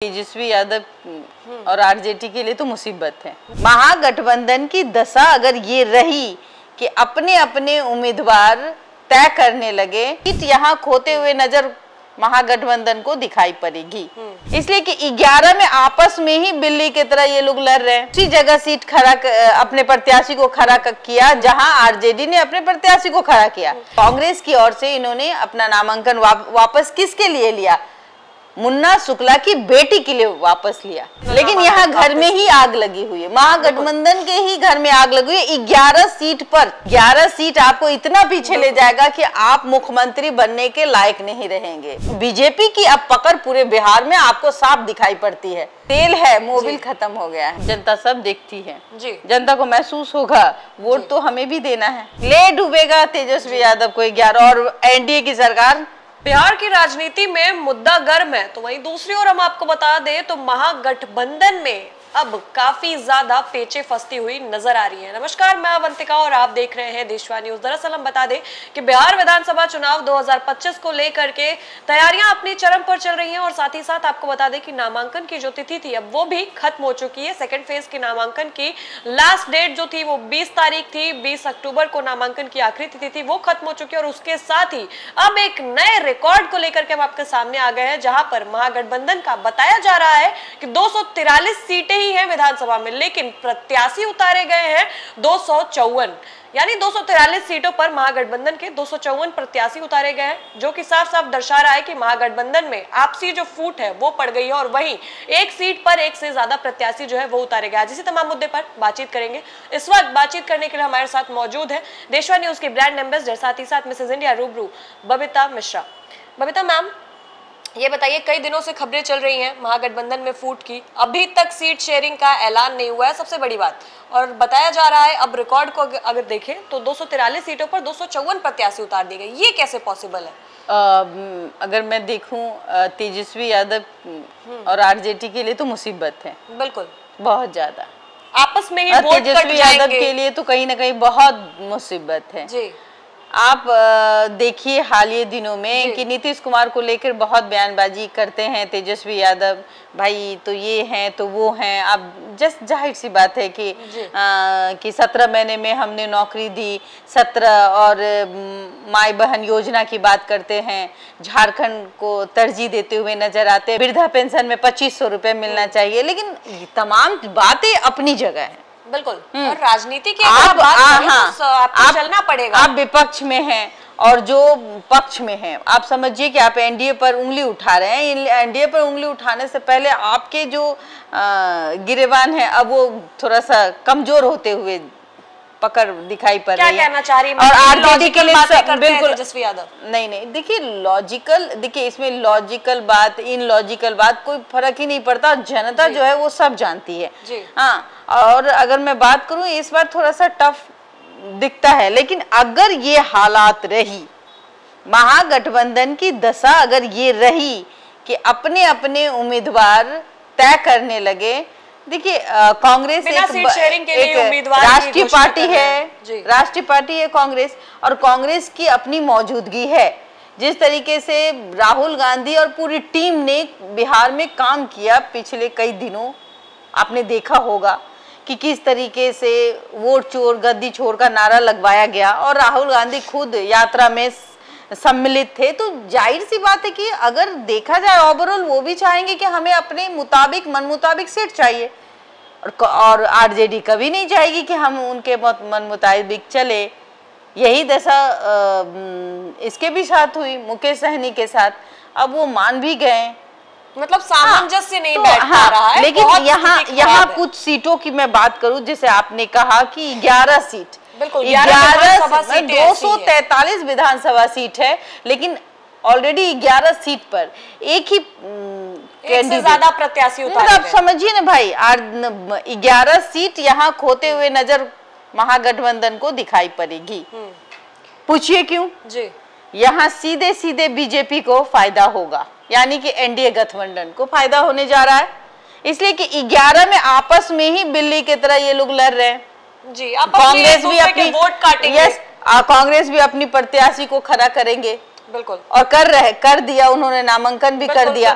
तेजस्वी यादव और आरजेडी के लिए तो मुसीबत है। महागठबंधन की दशा अगर ये रही कि अपने अपने उम्मीदवार तय करने लगे, सीट यहाँ खोते हुए नजर महागठबंधन को दिखाई पड़ेगी। इसलिए कि 11 में आपस में ही बिल्ली की तरह ये लोग लड़ रहे हैं। उसी जगह सीट खड़ा अपने प्रत्याशी को खड़ा किया जहां आरजेडी ने अपने प्रत्याशी को खड़ा किया। कांग्रेस की ओर से इन्होंने अपना नामांकन वापस किसके लिए लिया? मुन्ना शुक्ला की बेटी के लिए वापस लिया। लेकिन यहाँ घर में ही आग लगी हुई है, महागठबंधन के ही घर में आग लगी हुई है। 11 सीट पर 11 सीट आपको इतना पीछे ले जाएगा कि आप मुख्यमंत्री बनने के लायक नहीं रहेंगे। बीजेपी की अब पकड़ पूरे बिहार में आपको साफ दिखाई पड़ती है। तेल है, मोबिल खत्म हो गया है। जनता सब देखती है जी। जनता को महसूस होगा वोट तो हमें भी देना है। ले डूबेगा तेजस्वी यादव को 11 और एनडीए की सरकार। बिहार की राजनीति में मुद्दा गर्म है, तो वहीं दूसरी ओर हम आपको बता दें तो महागठबंधन में अब काफी ज्यादा पेचे फंसती हुई नजर आ रही है। नमस्कार, मैं अवंतिका और आप देख रहे हैं देशवा न्यूज। दरअसल हम बता दें कि बिहार विधानसभा चुनाव 2025 को लेकर के तैयारियां अपनी चरम पर चल रही हैं और साथ ही साथ आपको बता दें कि नामांकन की जो तिथि थी अब वो भी खत्म हो चुकी है। सेकेंड फेज की नामांकन की लास्ट डेट जो थी वो 20 तारीख थी। 20 अक्टूबर को नामांकन की आखिरी तिथि थी, वो खत्म हो चुकी है। और उसके साथ ही अब एक नए रिकॉर्ड को लेकर के हम आपके सामने आ गए हैं, जहां पर महागठबंधन का बताया जा रहा है कि 243 सीटें ही है विधानसभा में, लेकिन प्रत्याशी उतारे गए हैं 254। यानी 243 सीटों पर महागठबंधन के 254 प्रत्याशी उतारे गए हैं, जो कि साफ साफ दर्शा रहा है कि महागठबंधन में आपसी जो फूट है वो पड़ गई है और वहीं एक सीट पर एक से ज्यादा प्रत्याशी जो है वो उतारे गए। आज इसी तमाम मुद्दे पर बातचीत करेंगे। इस वक्त बातचीत करने के लिए हमारे साथ मौजूद है देशवा न्यूज की ब्रांड एम्बेसडर, साथ ही साथ मिसेज इंडिया रूबरू बबीता मिश्रा। बबीता मैम, ये बताइए, कई दिनों से खबरें चल रही हैं महागठबंधन में फूट की, अभी तक सीट शेयरिंग का ऐलान नहीं हुआ है, सबसे बड़ी बात। और बताया जा रहा है अब रिकॉर्ड को अगर देखें तो 243 सीटों पर 254 प्रत्याशी उतार दिए गए। ये कैसे पॉसिबल है? अगर मैं देखूं तेजस्वी यादव और आरजेडी के लिए तो मुसीबत है, बिल्कुल बहुत ज्यादा। आपस में ही वोट कट जाएंगे। तेजस्वी यादव के लिए तो कहीं ना कहीं बहुत मुसीबत है जी। आप देखिए हालिया दिनों में कि नीतीश कुमार को लेकर बहुत बयानबाजी करते हैं तेजस्वी यादव, भाई तो ये हैं तो वो हैं। अब जस्ट जाहिर सी बात है कि 17 महीने में हमने नौकरी दी, 17 और माई बहन योजना की बात करते हैं, झारखंड को तरजीह देते हुए नजर आते हैं। वृद्धा पेंशन में 2500 रुपये मिलना चाहिए, लेकिन तमाम बातें अपनी जगह है, बिल्कुल। और राजनीति के आपको चलना पड़ेगा। आप विपक्ष में हैं और जो पक्ष में हैं, आप समझिए कि आप एनडीए पर उंगली उठा रहे हैं। एनडीए पर उंगली उठाने से पहले आपके जो गिरेबान है अब वो थोड़ा सा कमजोर होते हुए पकड़ दिखाई पड़ रही है। क्या कहना चाह रही है? और आरजेडी के लिए बिल्कुल तेजस्वी यादव नहीं, देखिए लॉजिकल, देखिए इसमें लॉजिकल बात, इन लॉजिकल बात कोई फर्क ही नहीं पड़ता। जनता जो है वो सब जानती है। हाँ, और अगर मैं बात करूं इस बार थोड़ा सा टफ दिखता है, लेकिन अगर ये हालात रही, महागठबंधन की दशा अगर ये रही कि अपने अपने उम्मीदवार तय करने लगे, देखिए कांग्रेस एक राष्ट्रीय पार्टी है, राष्ट्रीय पार्टी है कांग्रेस, और कांग्रेस की अपनी मौजूदगी है। जिस तरीके से राहुल गांधी और पूरी टीम ने बिहार में काम किया पिछले कई दिनों, आपने देखा होगा कि किस तरीके से वोट चोर गद्दी छोर का नारा लगवाया गया और राहुल गांधी खुद यात्रा में सम्मिलित थे। तो जाहिर सी बात है कि अगर देखा जाए ओवरऑल वो भी चाहेंगे कि हमें अपने मुताबिक मन मुताबिक सीट चाहिए, और आरजेडी कभी नहीं चाहेगी कि हम उनके मन मुताबिक चले। यही दशा इसके भी साथ हुई, मुकेश सहनी के साथ। अब वो मान भी गए, मतलब सामंजस्य नहीं बैठ पा रहा है। लेकिन यहाँ कुछ सीटों की मैं बात करूं, जैसे आपने कहा कि 11 सीट, बिल्कुल 243 विधानसभा सीट है, लेकिन ऑलरेडी 11 सीट पर एक ही से ज्यादा प्रत्याशी उतारे आप समझिए ना भाई, 11 सीट यहाँ खोते हुए नजर महागठबंधन को दिखाई पड़ेगी। पूछिए क्यों जी? यहाँ सीधे सीधे बीजेपी को फायदा होगा, यानी कि एनडीए गठबंधन को फायदा होने जा रहा है। इसलिए कि 11 में आपस में ही बिल्ली की तरह ये लोग लड़ रहे हैं जी। कांग्रेस भी अपनी वोट काटेंगे, कांग्रेस भी अपनी प्रत्याशी को खड़ा करेंगे बिल्कुल। और कर दिया उन्होंने, नामांकन भी कर दिया।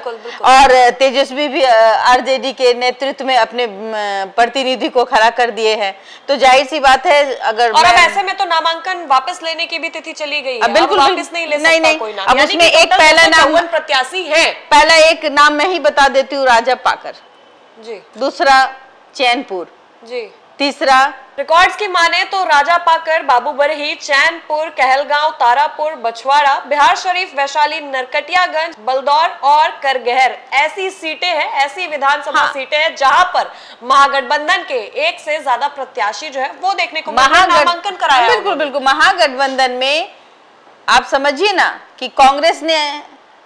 और तेजस्वी भी आरजेडी के नेतृत्व में अपने प्रतिनिधि को खड़ा कर दिए हैं। तो जाहिर सी बात है, अगर और अब ऐसे में तो नामांकन वापस लेने की भी तिथि चली गई है। बिल्कुल वापस नहीं ले सकता कोई नाम। अब उसमें एक पहला नाम प्रत्याशी है। पहला एक नाम मैं ही बता देती हूँ, राजा पाकर जी। दूसरा चैनपुर जी। तीसरा रिकॉर्ड्स की माने तो राजा पाकर, बाबू बरही, चैनपुर, कहलगांव, तारापुर, बछवाड़ा, बिहार शरीफ, वैशाली, नरकटियागंज, बलदौर और करगहर ऐसी सीटें हैं, ऐसी विधानसभा सीटें हैं जहां पर महागठबंधन के एक से ज्यादा प्रत्याशी जो है वो देखने को नामांकन कराया। बिल्कुल बिल्कुल। महागठबंधन में आप समझिए ना कि कांग्रेस ने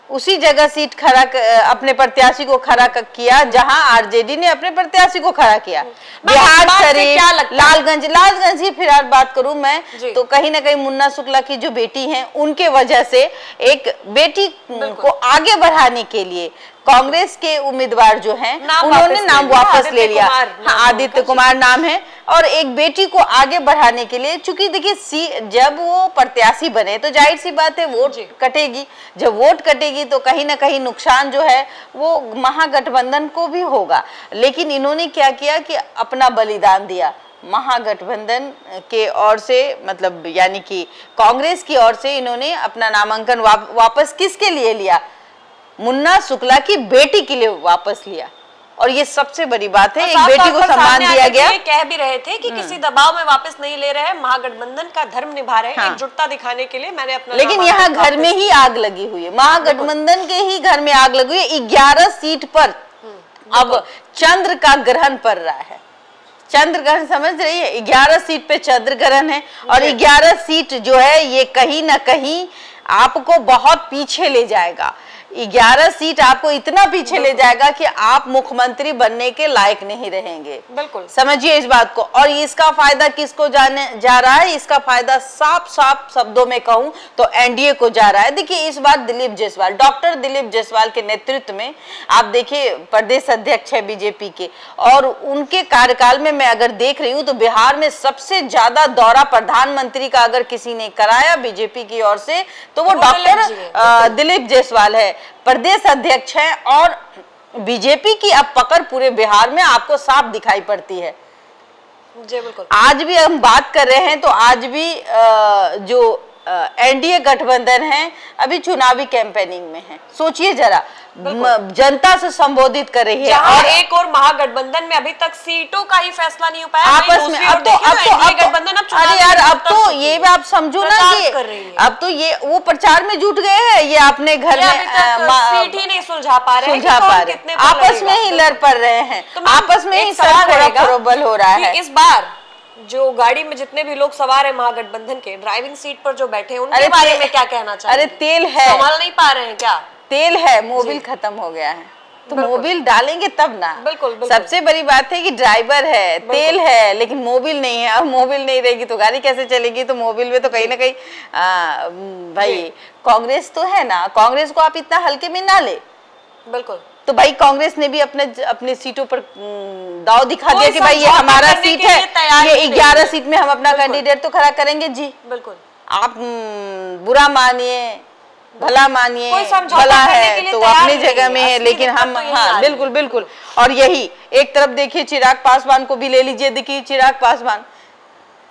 उसी जगह सीट खड़ा अपने प्रत्याशी को खड़ा किया जहां आरजेडी ने अपने प्रत्याशी को खड़ा किया। बिहार शरीफ, लालगंज की फिर बात करूं मैं तो कहीं ना कहीं मुन्ना शुक्ला की जो बेटी हैं उनके वजह से एक बेटी को आगे बढ़ाने के लिए कांग्रेस के उम्मीदवार जो हैं उन्होंने नाम वापस ले लिया। आदित्य कुमार नाम है। और एक बेटी को आगे बढ़ाने के लिए, चूंकि देखिए जब वो प्रत्याशी बने तो जाहिर सी बात है वोट कटेगी। जब वोट कटेगी तो कहीं ना कहीं नुकसान जो है वो महागठबंधन को भी होगा। लेकिन इन्होंने क्या किया कि अपना बलिदान दिया। महागठबंधन के ओर से, मतलब यानी कि कांग्रेस की ओर से इन्होंने अपना नामांकन वापस किसके लिए लिया? मुन्ना शुक्ला की बेटी के लिए वापस लिया। और ये सबसे बड़ी बात है, एक बेटी को सम्मान दिया गया। कह भी रहे थे कि किसी दबाव में वापस नहीं ले रहे हैं, महागठबंधन का धर्म निभा रहे हैं, एकजुटता दिखाने के लिए मैंने अपना। लेकिन यहाँ घर में ही आग लगी हुई है, महागठबंधन के ही घर में आग लगी हुई है। 11 सीट पर अब चंद्र का ग्रहण पड़ रहा है। चंद्र ग्रहण समझ रही है? 11 सीट पे चंद्र ग्रहण है और 11 सीट जो है ये कहीं ना कहीं आपको बहुत पीछे ले जाएगा। 11 सीट आपको इतना पीछे ले जाएगा कि आप मुख्यमंत्री बनने के लायक नहीं रहेंगे। बिल्कुल समझिए इस बात को। और इसका फायदा किसको जाने जा रहा है? इसका फायदा साफ साफ शब्दों में कहूं तो एनडीए को जा रहा है। देखिए इस बार दिलीप जायसवाल, डॉक्टर दिलीप जायसवाल के नेतृत्व में, आप देखिए प्रदेश अध्यक्ष है बीजेपी के, और उनके कार्यकाल में मैं अगर देख रही हूँ तो बिहार में सबसे ज्यादा दौरा प्रधानमंत्री का अगर किसी ने कराया बीजेपी की ओर से तो वो डॉक्टर दिलीप जायसवाल है, प्रदेश अध्यक्ष है। और बीजेपी की अब पकड़ पूरे बिहार में आपको साफ दिखाई पड़ती है। जी बिल्कुल। आज भी हम बात कर रहे हैं तो आज भी जो एनडीए गठबंधन है अभी चुनावी कैंपेनिंग में है। सोचिए जरा, जनता से संबोधित कर रही है। और एक और महागठबंधन में अभी तक सीटों का ही फैसला नहीं हो पाया आपस में। अब तो अरे यार अब तो ये आप समझो ना कि अब तो ये वो प्रचार में जुट गए हैं, ये अपने घर में सीट ही नहीं सुलझा पा रहे हैं, आपस में ही लड़ पड़ रहे हैं, आपस में ही सवाल हो रहा है। इस बार जो गाड़ी में जितने भी लोग सवार हैं महागठबंधन के, ड्राइविंग सीट पर जो बैठे हैं उनके बारे में क्या कहना चाहिए? अरे तेल है, संभाल नहीं पा रहे हैं क्या? तेल है, मोबिल खत्म हो गया है तो मोबिल डालेंगे तब ना। बिल्कुल। सबसे बड़ी बात है कि ड्राइवर है, तेल है, लेकिन मोबिल नहीं है। और मोबिल नहीं रहेगी तो गाड़ी कैसे चलेगी? तो मोबिल में तो कहीं ना कहीं भाई कांग्रेस तो है ना, कांग्रेस को आप इतना हल्के में ना ले। बिल्कुल। तो भाई कांग्रेस ने भी अपने सीटों पर दाव दिखा दिया कि भाई ये हमारा सीट है, ये 11 सीट में हम अपना कैंडिडेट तो खड़ा करेंगे। जी बिल्कुल। आप बुरा मानिए भला मानिए, भला है तो अपनी जगह में है, लेकिन हम हाँ बिल्कुल बिल्कुल। और यही एक तरफ देखिए चिराग पासवान को भी ले लीजिए। देखिए चिराग पासवान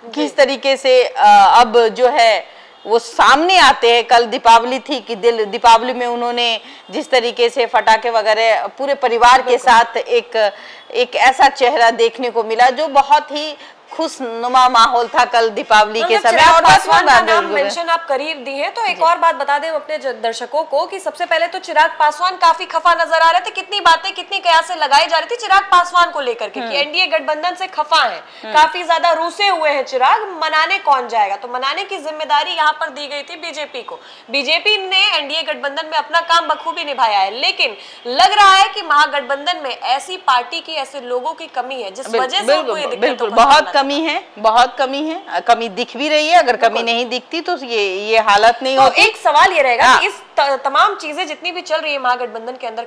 किस तरीके से अब जो है वो सामने आते हैं। कल दीपावली थी कि दीपावली में उन्होंने जिस तरीके से फटाके वगैरह पूरे परिवार के साथ एक ऐसा चेहरा देखने को मिला जो बहुत ही खुशनुमा माहौल था कल दीपावली के समय। और पासवान का नाम मेंशन आप कर ही दी है तो एक और बात बता दें अपने दर्शकों को कि सबसे पहले तो चिराग पासवान काफी खफा नजर आ रहे थे। कितनी बातें कितनी कयासें लगाई जा रही थी चिराग पासवान को लेकर के कि एनडीए गठबंधन से खफा है, काफी ज्यादा रूसे हुए हैं चिराग, मनाने कौन जाएगा? तो मनाने की जिम्मेदारी यहाँ पर दी गई थी बीजेपी को। बीजेपी ने एनडीए गठबंधन में अपना काम बखूबी निभाया है, लेकिन लग रहा है कि महागठबंधन में ऐसी पार्टी की, ऐसे लोगों की कमी है जिस वजह से बिल्कुल बहुत कमी है, बहुत कमी है। कमी दिख भी रही है। अगर कमी नहीं दिखती तो ये हालत नहीं होती। एक सवाल ये रहेगा कि इस तमाम चीजें जितनी भी चल रही है महागठबंधन के अंदर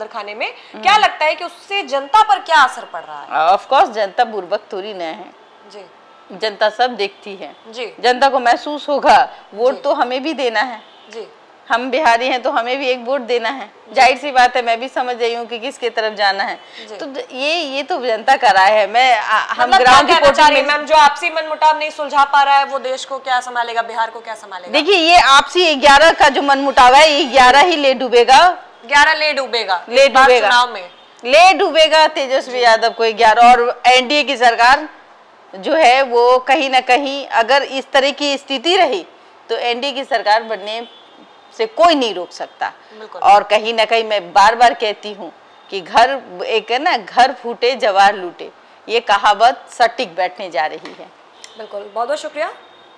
खाने में क्या लगता है कि उससे जनता पर क्या असर पड़ रहा है? ऑफ कोर्स जनता बुर्बक थोड़ी न है जी, जनता सब देखती है जी। जनता को महसूस होगा वोट तो हमें भी देना है जी। हम बिहारी हैं तो हमें भी एक वोट देना है, जाहिर सी बात है। मैं भी समझ रही हूँ कि किसके तरफ जाना है। तो ये तो जनता का राय है। मैं हम ग्राउंड रिपोर्टिंग में मैम, जो आपसी मनमुटाव नहीं सुलझा पा रहा है वो देश को क्या संभालेगा, बिहार को क्या संभालेगा? देखिए, ये आपसी 11 का जो मनमुटाव है, ये 11 ही ले डूबेगा। 11 ले डूबेगा चुनाव में, ले डूबेगा तेजस्वी यादव को 11। और एनडीए की सरकार जो है वो कहीं ना कहीं, अगर इस तरह की स्थिति रही तो एनडीए की सरकार बनने से कोई नहीं रोक सकता। और कहीं ना कहीं मैं बार बार कहती हूँ कि घर एक है ना, घर फूटे जवार लूटे, ये कहावत सटीक बैठने जा रही है। बिल्कुल, बहुत बहुत शुक्रिया।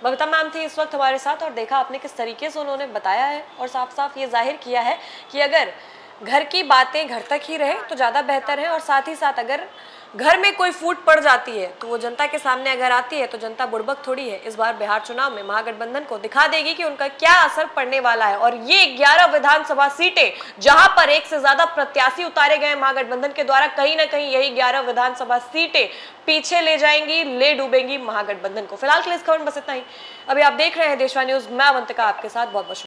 बबीता मैम थी इस वक्त हमारे साथ, और देखा आपने किस तरीके से उन्होंने बताया है और साफ साफ ये जाहिर किया है कि अगर घर की बातें घर तक ही रहे तो ज़्यादा बेहतर है, और साथ ही साथ अगर घर में कोई फूट पड़ जाती है तो वो जनता के सामने अगर आती है तो जनता बुड़बक थोड़ी है। इस बार बिहार चुनाव में महागठबंधन को दिखा देगी कि उनका क्या असर पड़ने वाला है। और ये 11 विधानसभा सीटें जहां पर एक से ज्यादा प्रत्याशी उतारे गए महागठबंधन के द्वारा, कहीं ना कहीं यही 11 विधानसभा सीटें पीछे ले जाएंगी, ले डूबेंगी महागठबंधन को। फिलहाल के लिए इस खबर में बस इतना ही। अभी आप देख रहे हैं देशवा न्यूज, मैं अवंतिका आपके साथ। बहुत बहुत